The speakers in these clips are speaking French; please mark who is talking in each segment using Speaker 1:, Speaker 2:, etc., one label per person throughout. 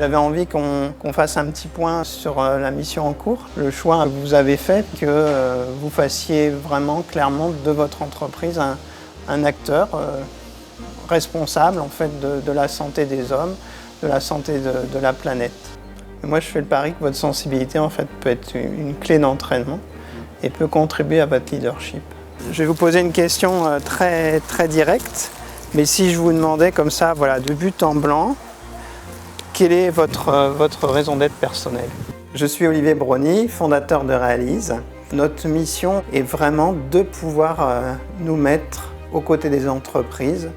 Speaker 1: J'avais envie qu'on fasse un petit point sur la mission en cours. Le choix que vous avez fait, que vous fassiez vraiment clairement de votre entreprise un acteur responsable en fait, de la santé des hommes, de la santé de la planète. Et moi je fais le pari que votre sensibilité en fait, peut être une clé d'entraînement et peut contribuer à votre leadership. Je vais vous poser une question très, très directe, mais si je vous demandais comme ça, voilà, de but en blanc, quelle est votre raison d'être personnelle? Je suis Olivier Brony, fondateur de Realise. Notre mission est vraiment de pouvoir nous mettre aux côtés des entreprises,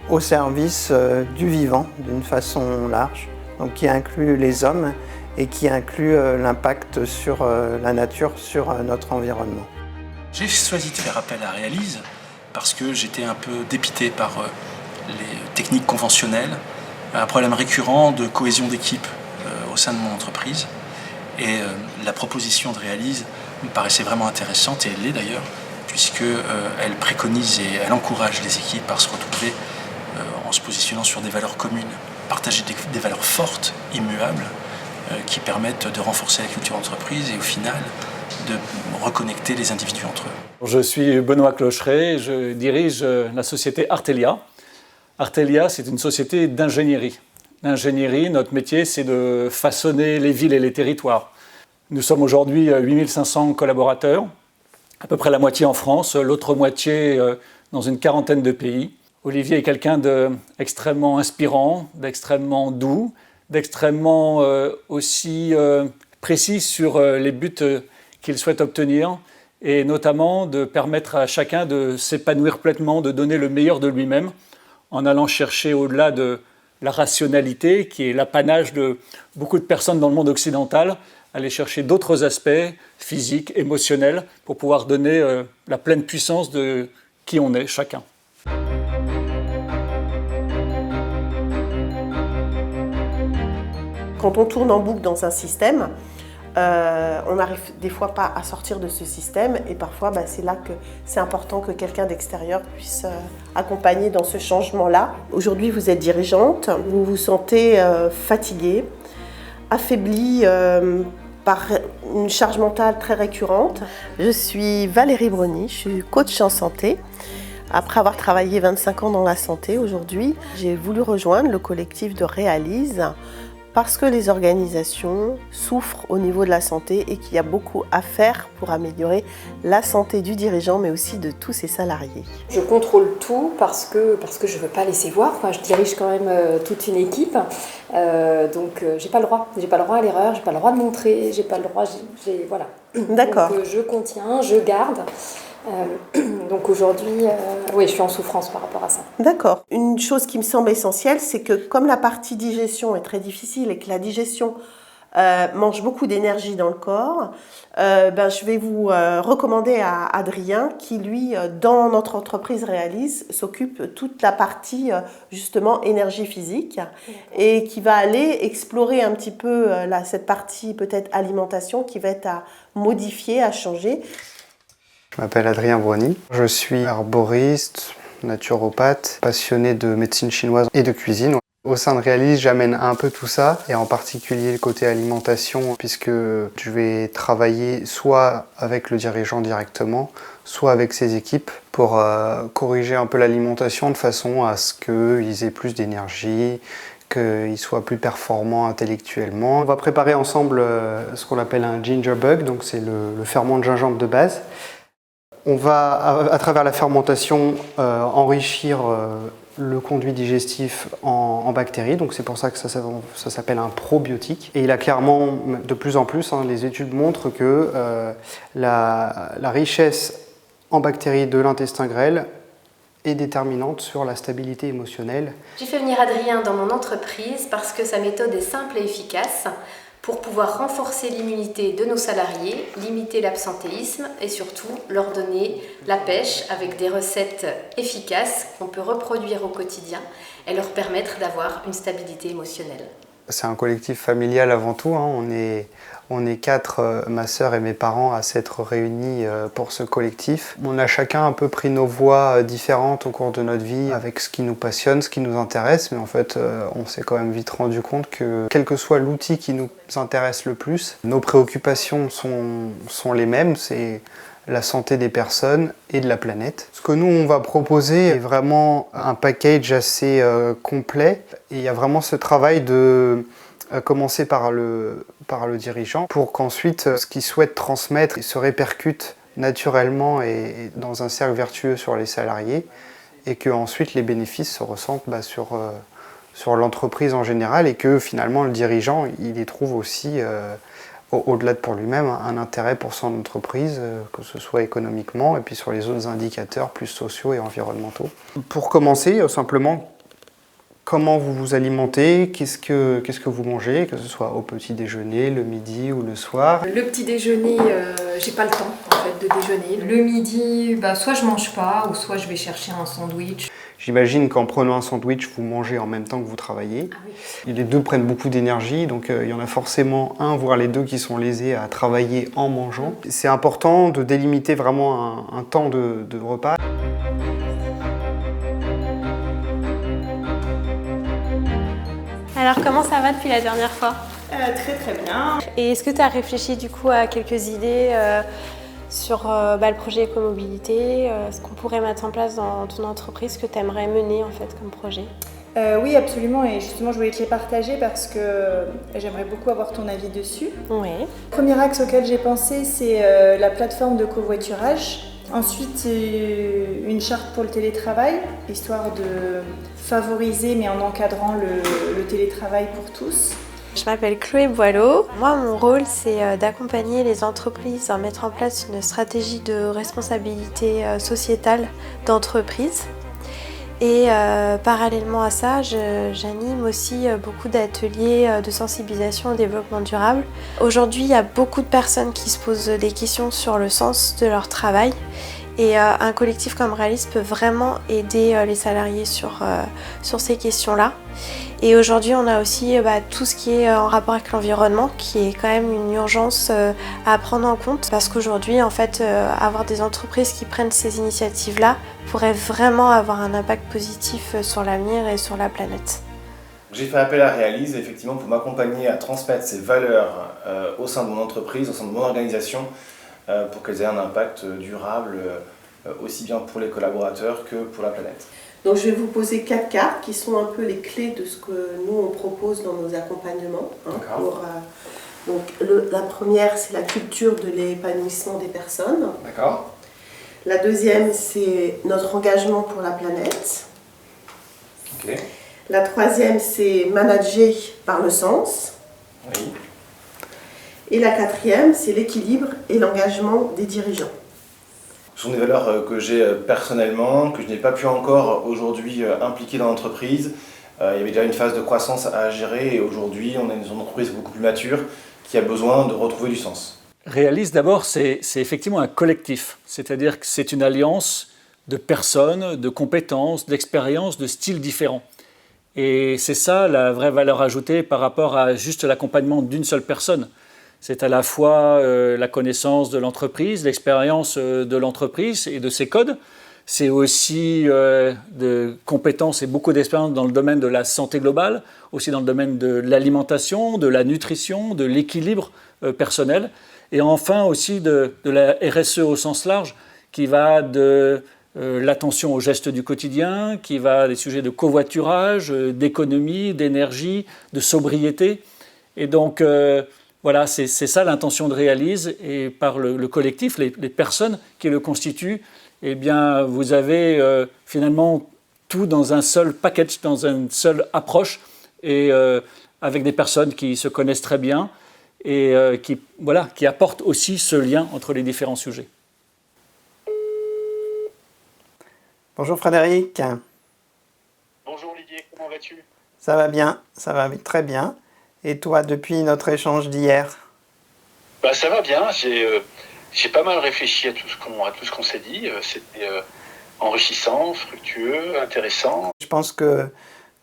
Speaker 1: au service du vivant d'une façon large, donc qui inclut les hommes et qui inclut l'impact sur la nature, sur notre environnement.
Speaker 2: J'ai choisi de faire appel à Realise parce que j'étais un peu dépité par les techniques conventionnelles, un problème récurrent de cohésion d'équipe au sein de mon entreprise. Et la proposition de Realise me paraissait vraiment intéressante, et elle l'est d'ailleurs, puisqu'elle préconise et elle encourage les équipes à se retrouver en se positionnant sur des valeurs communes, partager des valeurs fortes, immuables, qui permettent de renforcer la culture d'entreprise et au final de reconnecter les individus entre eux.
Speaker 3: Je suis Benoît Clocheret, je dirige la société Artelia. Artelia, c'est une société d'ingénierie. L'ingénierie, notre métier, c'est de façonner les villes et les territoires. Nous sommes aujourd'hui 8500 collaborateurs, à peu près la moitié en France, l'autre moitié dans une quarantaine de pays. Olivier est quelqu'un d'extrêmement inspirant, d'extrêmement doux, d'extrêmement aussi précis sur les buts qu'il souhaite obtenir, et notamment de permettre à chacun de s'épanouir pleinement, de donner le meilleur de lui-même, en allant chercher au-delà de la rationalité, qui est l'apanage de beaucoup de personnes dans le monde occidental, aller chercher d'autres aspects physiques, émotionnels, pour pouvoir donner la pleine puissance de qui on est chacun.
Speaker 4: Quand on tourne en boucle dans un système, on n'arrive des fois pas à sortir de ce système, et parfois c'est là que c'est important que quelqu'un d'extérieur puisse accompagner dans ce changement-là. Aujourd'hui, vous êtes dirigeante, vous vous sentez fatiguée, affaiblie par une charge mentale très récurrente. Je suis Valérie Brony, je suis coach en santé. Après avoir travaillé 25 ans dans la santé, aujourd'hui, j'ai voulu rejoindre le collectif de Realise parce que les organisations souffrent au niveau de la santé et qu'il y a beaucoup à faire pour améliorer la santé du dirigeant, mais aussi de tous ses salariés.
Speaker 5: Je contrôle tout parce que je ne veux pas laisser voir. Enfin, je dirige quand même toute une équipe, donc j'ai pas le droit. J'ai pas le droit à l'erreur, j'ai pas le droit de montrer, j'ai pas le droit. Voilà.
Speaker 4: D'accord.
Speaker 5: Donc je contiens, je garde. Donc aujourd'hui, oui, je suis en souffrance par rapport à ça.
Speaker 4: D'accord. Une chose qui me semble essentielle, c'est que comme la partie digestion est très difficile et que la digestion mange beaucoup d'énergie dans le corps, je vais vous recommander à Adrien qui, lui, dans notre entreprise Realise, s'occupe toute la partie, justement, énergie physique et qui va aller explorer un petit peu cette partie, peut-être alimentation, qui va être à modifier, à changer.
Speaker 6: Je m'appelle Adrien Brony, je suis arboriste, naturopathe, passionné de médecine chinoise et de cuisine. Au sein de Realise, j'amène un peu tout ça, et en particulier le côté alimentation, puisque je vais travailler soit avec le dirigeant directement, soit avec ses équipes pour corriger un peu l'alimentation de façon à ce qu'ils aient plus d'énergie, qu'ils soient plus performants intellectuellement. On va préparer ensemble ce qu'on appelle un ginger bug, donc c'est le ferment de gingembre de base. On va, à travers la fermentation, enrichir le conduit digestif en bactéries, donc c'est pour ça que ça s'appelle un probiotique. Et il a clairement, de plus en plus, les études montrent que la richesse en bactéries de l'intestin grêle est déterminante sur la stabilité émotionnelle.
Speaker 7: J'ai fait venir Adrien dans mon entreprise parce que sa méthode est simple et efficace pour pouvoir renforcer l'immunité de nos salariés, limiter l'absentéisme et surtout leur donner la pêche avec des recettes efficaces qu'on peut reproduire au quotidien et leur permettre d'avoir une stabilité émotionnelle.
Speaker 6: C'est un collectif familial avant tout, hein. On est 4, ma sœur et mes parents, à s'être réunis pour ce collectif. On a chacun un peu pris nos voies différentes au cours de notre vie, avec ce qui nous passionne, ce qui nous intéresse, mais en fait, on s'est quand même vite rendu compte que, quel que soit l'outil qui nous intéresse le plus, nos préoccupations sont les mêmes, c'est la santé des personnes et de la planète. Ce que nous, on va proposer est vraiment un package assez complet, et il y a vraiment ce travail de commencer par le dirigeant pour qu'ensuite ce qu'il souhaite transmettre se répercute naturellement et dans un cercle vertueux sur les salariés, et que ensuite les bénéfices se ressentent sur l'entreprise en général, et que finalement le dirigeant il y trouve aussi au-delà de pour lui-même un intérêt pour son entreprise, que ce soit économiquement et puis sur les autres indicateurs plus sociaux et environnementaux. Pour commencer, simplement, comment vous vous alimentez, qu'est-ce que vous mangez, que ce soit au petit déjeuner, le midi ou le soir?
Speaker 5: Le petit déjeuner, j'ai pas le temps en fait de déjeuner. Le midi, soit je mange pas, ou soit je vais chercher un sandwich.
Speaker 6: J'imagine qu'en prenant un sandwich, vous mangez en même temps que vous travaillez.
Speaker 5: Ah oui.
Speaker 6: Les deux prennent beaucoup d'énergie, donc il y en a forcément un, voire les deux, qui sont lésés à travailler en mangeant. C'est important de délimiter vraiment un temps de repas.
Speaker 8: Alors comment ça va depuis la dernière fois?
Speaker 4: Très très bien.
Speaker 8: Et est-ce que tu as réfléchi du coup à quelques idées sur le projet écomobilité, ce qu'on pourrait mettre en place dans ton entreprise, ce que tu aimerais mener en fait comme projet?
Speaker 9: Oui, absolument, et justement je voulais te les partager parce que j'aimerais beaucoup avoir ton avis dessus.
Speaker 8: Oui.
Speaker 9: Le premier axe auquel j'ai pensé, c'est la plateforme de covoiturage. Ensuite, une charte pour le télétravail, histoire de favoriser, mais en encadrant le télétravail pour tous.
Speaker 8: Je m'appelle Chloé Boileau. Moi, mon rôle, c'est d'accompagner les entreprises à mettre en place une stratégie de responsabilité sociétale d'entreprise. Et parallèlement à ça, j'anime aussi beaucoup d'ateliers de sensibilisation au développement durable. Aujourd'hui, il y a beaucoup de personnes qui se posent des questions sur le sens de leur travail. Et un collectif comme Realis peut vraiment aider les salariés sur ces questions-là. Et aujourd'hui, on a aussi tout ce qui est en rapport avec l'environnement, qui est quand même une urgence à prendre en compte. Parce qu'aujourd'hui, en fait, avoir des entreprises qui prennent ces initiatives-là pourrait vraiment avoir un impact positif sur l'avenir et sur la planète.
Speaker 10: J'ai fait appel à Realis effectivement pour m'accompagner à transmettre ces valeurs au sein de mon entreprise, au sein de mon organisation, pour qu'elles aient un impact durable aussi bien pour les collaborateurs que pour la planète.
Speaker 4: Donc je vais vous poser 4 cartes qui sont un peu les clés de ce que nous on propose dans nos accompagnements. Donc la première, c'est la culture de l'épanouissement des personnes.
Speaker 10: D'accord.
Speaker 4: La deuxième, c'est notre engagement pour la planète.
Speaker 10: Ok.
Speaker 4: La troisième, c'est manager par le sens.
Speaker 10: Oui.
Speaker 4: Et la quatrième, c'est l'équilibre et l'engagement des dirigeants.
Speaker 10: Ce sont des valeurs que j'ai personnellement, que je n'ai pas pu encore aujourd'hui impliquer dans l'entreprise. Il y avait déjà une phase de croissance à gérer et aujourd'hui on a une entreprise beaucoup plus mature qui a besoin de retrouver du sens.
Speaker 3: Realis d'abord, c'est effectivement un collectif, c'est-à-dire que c'est une alliance de personnes, de compétences, d'expériences, de styles différents. Et c'est ça la vraie valeur ajoutée par rapport à juste l'accompagnement d'une seule personne. C'est à la fois la connaissance de l'entreprise, l'expérience de l'entreprise et de ses codes. C'est aussi de compétences et beaucoup d'expérience dans le domaine de la santé globale, aussi dans le domaine de l'alimentation, de la nutrition, de l'équilibre personnel. Et enfin aussi de la RSE au sens large, qui va de l'attention aux gestes du quotidien, qui va des sujets de covoiturage, d'économie, d'énergie, de sobriété. Et donc, voilà, c'est ça l'intention de Realis. Et par le collectif, les personnes qui le constituent, eh bien, vous avez finalement tout dans un seul package, dans une seule approche, et avec des personnes qui se connaissent très bien et qui apportent aussi ce lien entre les différents sujets.
Speaker 1: Bonjour Frédéric.
Speaker 11: Bonjour Olivier, comment vas-tu?
Speaker 1: Ça va bien, ça va très bien. Et toi, depuis notre échange d'hier?
Speaker 11: Ça va bien, j'ai pas mal réfléchi à tout ce qu'on s'est dit. C'était enrichissant, fructueux, intéressant.
Speaker 1: Je pense que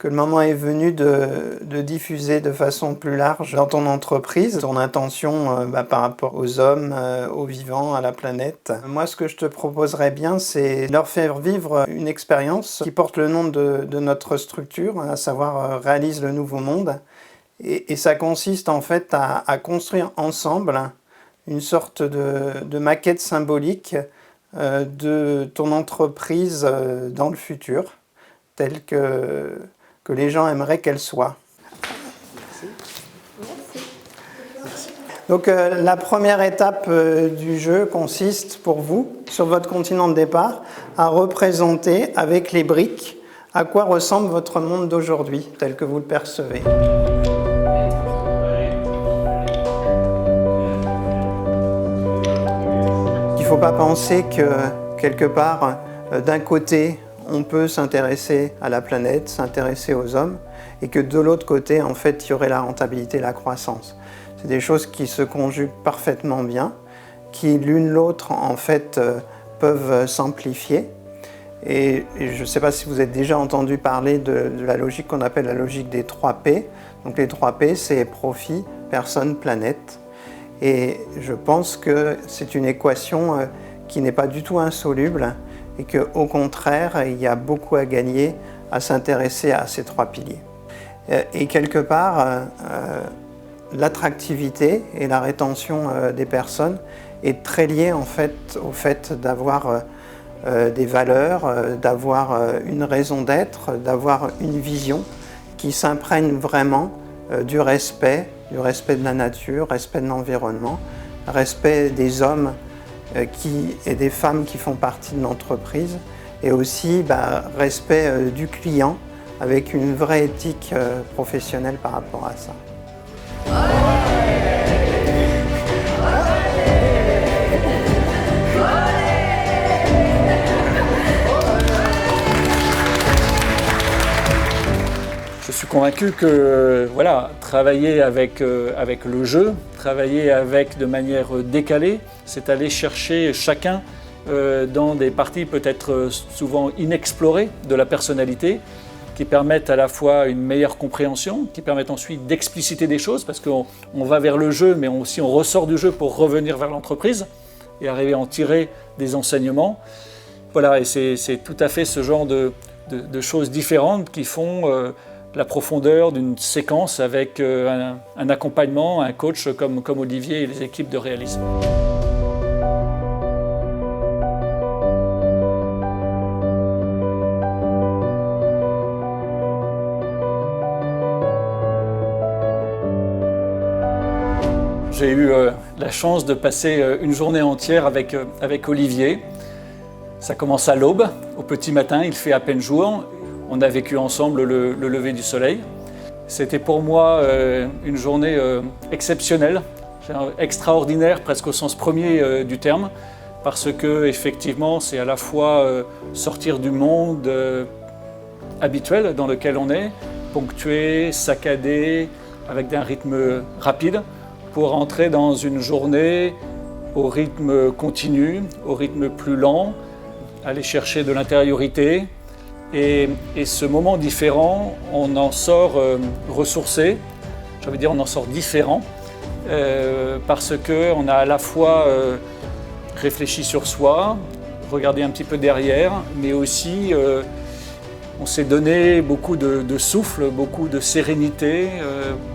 Speaker 1: que le moment est venu de diffuser de façon plus large dans ton entreprise ton intention par rapport aux hommes, aux vivants, à la planète. Moi, ce que je te proposerais bien, c'est leur faire vivre une expérience qui porte le nom de notre structure, à savoir Réalise le Nouveau Monde. Et ça consiste en fait à construire ensemble une sorte de maquette symbolique de ton entreprise dans le futur, telle que les gens aimeraient qu'elle soit.
Speaker 7: Merci.
Speaker 1: Donc la première étape du jeu consiste pour vous, sur votre continent de départ, à représenter avec les briques à quoi ressemble votre monde d'aujourd'hui, tel que vous le percevez. Il ne faut pas penser que, quelque part, d'un côté, on peut s'intéresser à la planète, s'intéresser aux hommes, et que de l'autre côté, en fait, il y aurait la rentabilité, la croissance. C'est des choses qui se conjuguent parfaitement bien, qui l'une l'autre, en fait, peuvent s'amplifier. Et je ne sais pas si vous avez déjà entendu parler de la logique qu'on appelle la logique des 3 P. Donc les 3 P, c'est profit, personne, planète. Et je pense que c'est une équation qui n'est pas du tout insoluble et qu'au contraire, il y a beaucoup à gagner à s'intéresser à ces 3 piliers. Et quelque part, l'attractivité et la rétention des personnes est très liée en fait au fait d'avoir des valeurs, d'avoir une raison d'être, d'avoir une vision qui s'imprègne vraiment du respect de la nature, respect de l'environnement, respect des hommes et des femmes qui font partie de l'entreprise, et aussi respect du client avec une vraie éthique professionnelle par rapport à ça.
Speaker 3: Je suis convaincu que travailler avec le jeu, travailler de manière décalée, c'est aller chercher chacun dans des parties peut-être souvent inexplorées de la personnalité, qui permettent à la fois une meilleure compréhension, qui permettent ensuite d'expliciter des choses, parce qu'on va vers le jeu, mais aussi on ressort du jeu pour revenir vers l'entreprise et arriver à en tirer des enseignements. Voilà, et c'est tout à fait ce genre de choses différentes qui font la profondeur d'une séquence avec un accompagnement, un coach comme Olivier et les équipes de réalisme. J'ai eu la chance de passer une journée entière avec Olivier. Ça commence à l'aube, au petit matin, il fait à peine jour. On a vécu ensemble le lever du soleil. C'était pour moi une journée exceptionnelle, extraordinaire presque au sens premier du terme, parce que effectivement c'est à la fois sortir du monde habituel dans lequel on est, ponctué, saccadé, avec un rythme rapide, pour entrer dans une journée au rythme continu, au rythme plus lent, aller chercher de l'intériorité. Et ce moment différent, on en sort ressourcé, j'ai envie de dire on en sort différent, parce qu'on a à la fois réfléchi sur soi, regardé un petit peu derrière, mais aussi on s'est donné beaucoup de souffle, beaucoup de sérénité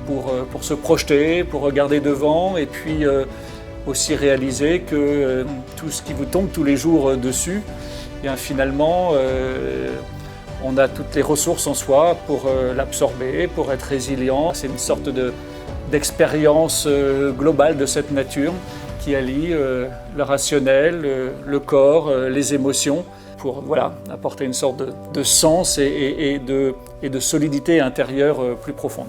Speaker 3: pour se projeter, pour regarder devant, et puis aussi réaliser que tout ce qui vous tombe tous les jours dessus, bien finalement, on a toutes les ressources en soi pour l'absorber, pour être résilient. C'est une sorte d'expérience globale de cette nature qui allie le rationnel, le corps, les émotions, pour apporter une sorte de sens et de solidité intérieure plus profonde.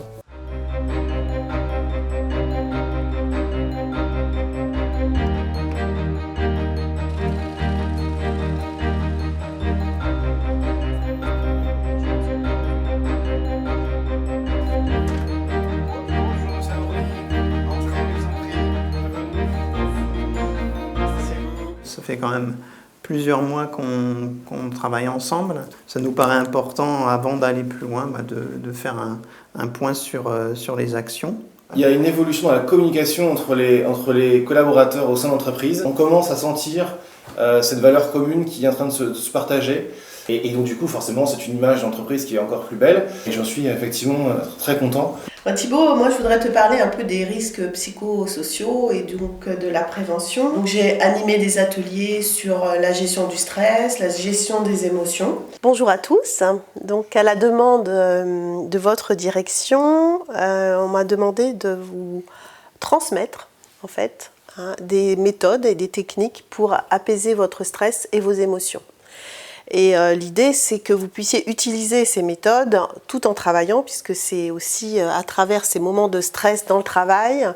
Speaker 1: Ça fait quand même plusieurs mois qu'on travaille ensemble. Ça nous paraît important, avant d'aller plus loin, de faire un point sur les actions.
Speaker 10: Il y a une évolution dans la communication entre les collaborateurs au sein de l'entreprise. On commence à sentir cette valeur commune qui est en train de se partager. Et donc du coup, forcément, c'est une image d'entreprise qui est encore plus belle. Et j'en suis effectivement très content.
Speaker 4: Thibaut, moi je voudrais te parler un peu des risques psychosociaux et donc de la prévention. Donc, j'ai animé des ateliers sur la gestion du stress, la gestion des émotions. Bonjour à tous. Donc à la demande de votre direction, on m'a demandé de vous transmettre en fait des méthodes et des techniques pour apaiser votre stress et vos émotions. Et l'idée, c'est que vous puissiez utiliser ces méthodes tout en travaillant, puisque c'est aussi à travers ces moments de stress dans le travail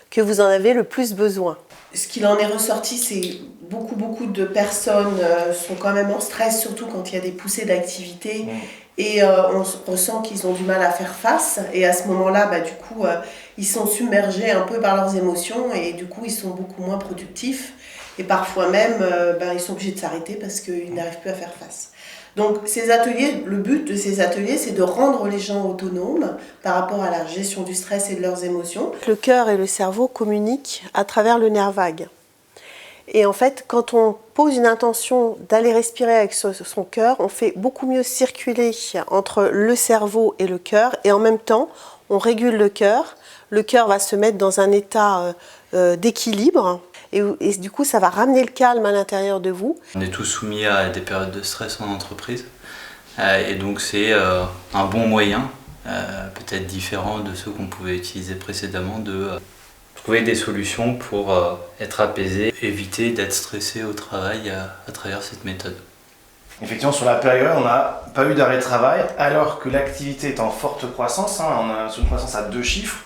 Speaker 4: que vous en avez le plus besoin. Ce qu'il en est ressorti, c'est beaucoup de personnes sont quand même en stress, surtout quand il y a des poussées d'activité. Et on ressent qu'ils ont du mal à faire face. Et à ce moment-là, ils sont submergés un peu par leurs émotions et du coup, ils sont beaucoup moins productifs. Et parfois même, ils sont obligés de s'arrêter parce qu'ils n'arrivent plus à faire face. Donc ces ateliers, le but de ces ateliers, c'est de rendre les gens autonomes par rapport à la gestion du stress et de leurs émotions. Le cœur et le cerveau communiquent à travers le nerf vague. Et en fait, quand on pose une intention d'aller respirer avec son cœur, on fait beaucoup mieux circuler entre le cerveau et le cœur. Et en même temps, on régule le cœur. Le cœur va se mettre dans un état d'équilibre. Et du coup, ça va ramener le calme à l'intérieur de vous.
Speaker 12: On est tous soumis à des périodes de stress en entreprise. Et donc, c'est un bon moyen, peut-être différent de ceux qu'on pouvait utiliser précédemment, de trouver des solutions pour être apaisé, éviter d'être stressé au travail à travers cette méthode.
Speaker 10: Effectivement, sur la période, on n'a pas eu d'arrêt de travail, alors que l'activité est en forte croissance. On a une croissance à 2 chiffres.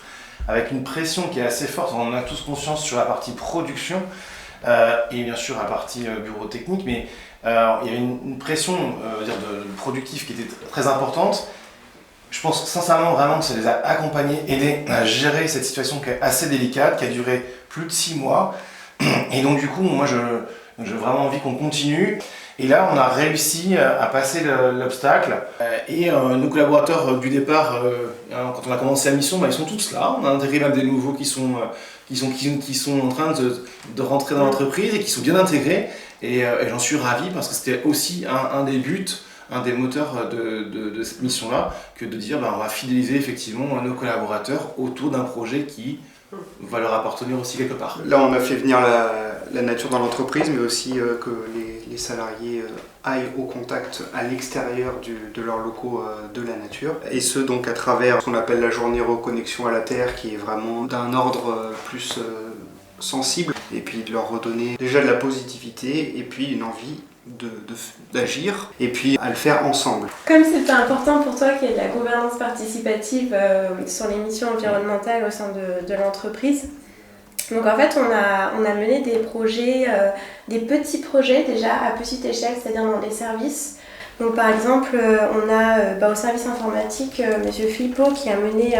Speaker 10: Avec une pression qui est assez forte, on en a tous conscience sur la partie production et bien sûr la partie bureau technique, mais il y avait une pression de productif qui était très importante. Je pense sincèrement vraiment que ça les a accompagnés, aidés à gérer cette situation qui est assez délicate, qui a duré plus de 6 mois. Et donc du coup, moi j'ai vraiment envie qu'on continue. Et là, on a réussi à passer l'obstacle. Et nos collaborateurs du départ, quand on a commencé la mission, ils sont tous là. On a intégré même des nouveaux qui sont en train de rentrer dans l'entreprise et qui sont bien intégrés. Et j'en suis ravi parce que c'était aussi un des buts, un des moteurs de cette mission-là, que de dire on va fidéliser effectivement nos collaborateurs autour d'un projet qui va leur appartenir aussi quelque part.
Speaker 6: Là, on a fait venir la nature dans l'entreprise, mais aussi que les salariés aillent au contact à l'extérieur de leurs locaux de la nature. Et ce, donc à travers ce qu'on appelle la journée reconnexion à la Terre, qui est vraiment d'un ordre plus sensible. Et puis de leur redonner déjà de la positivité et puis une envie d'agir et puis à le faire ensemble.
Speaker 8: Comme c'était important pour toi qu'il y ait de la gouvernance participative sur les missions environnementales au sein de l'entreprise, donc en fait on a mené des projets, des petits projets déjà à petite échelle, c'est-à-dire dans des services. Donc par exemple, on a au service informatique M. Philippot qui a mené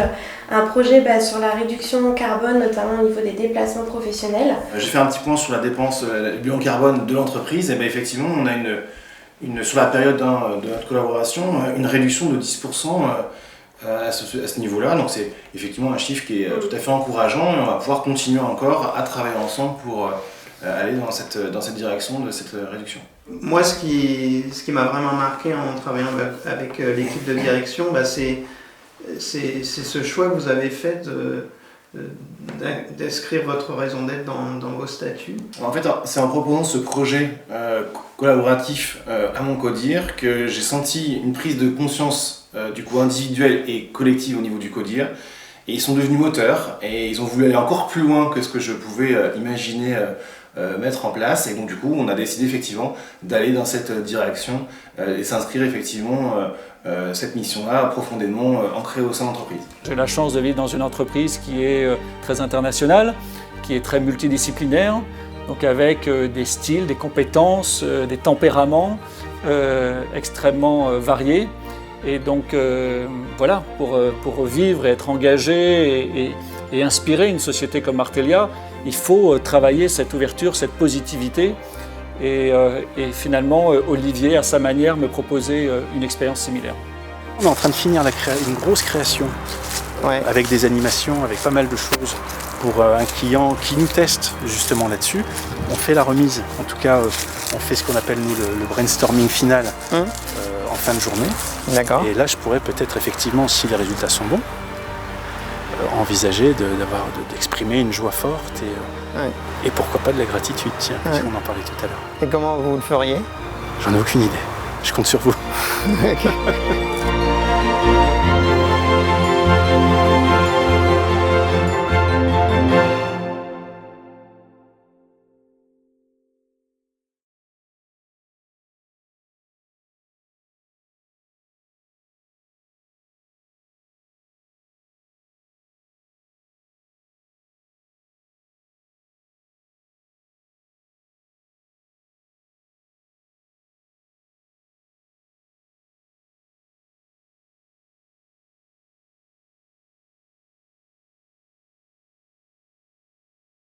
Speaker 8: un projet sur la réduction carbone, notamment au niveau des déplacements professionnels.
Speaker 10: J'ai fait un petit point sur la dépense, le bilan carbone de l'entreprise. Et effectivement, on a sur la période de notre collaboration, une réduction de 10% à ce niveau-là. Donc c'est effectivement un chiffre qui est tout à fait encourageant et on va pouvoir continuer encore à travailler ensemble pour aller dans cette direction de cette réduction.
Speaker 1: Moi, ce qui m'a vraiment marqué en travaillant avec l'équipe de direction, c'est ce choix que vous avez fait d'inscrire votre raison d'être dans vos statuts.
Speaker 10: En fait, c'est en proposant ce projet collaboratif à mon CODIR que j'ai senti une prise de conscience du coup individuelle et collective au niveau du CODIR. Et ils sont devenus moteurs et ils ont voulu aller encore plus loin que ce que je pouvais imaginer mettre en place. Et donc du coup, on a décidé effectivement d'aller dans cette direction et s'inscrire effectivement cette mission-là profondément ancrée au sein de l'entreprise.
Speaker 3: J'ai la chance de vivre dans une entreprise qui est très internationale, qui est très multidisciplinaire, donc avec des styles, des compétences, des tempéraments extrêmement variés. Et donc voilà, pour vivre et être engagé et inspirer une société comme Artelia, il faut travailler cette ouverture, cette positivité Et finalement, Olivier, à sa manière, me proposait une expérience similaire.
Speaker 13: On est en train de finir une grosse création avec des animations, avec pas mal de choses pour un client qui nous teste justement là-dessus. On fait la remise, en tout cas on fait ce qu'on appelle nous le brainstorming final en fin de journée.
Speaker 1: D'accord.
Speaker 13: Et là je pourrais peut-être effectivement, si les résultats sont bons, envisager d'exprimer une joie forte et pourquoi pas de la gratitude, tiens, parce qu'on en parlait tout à l'heure.
Speaker 1: Et comment vous le feriez?
Speaker 13: J'en ai aucune idée, je compte sur vous.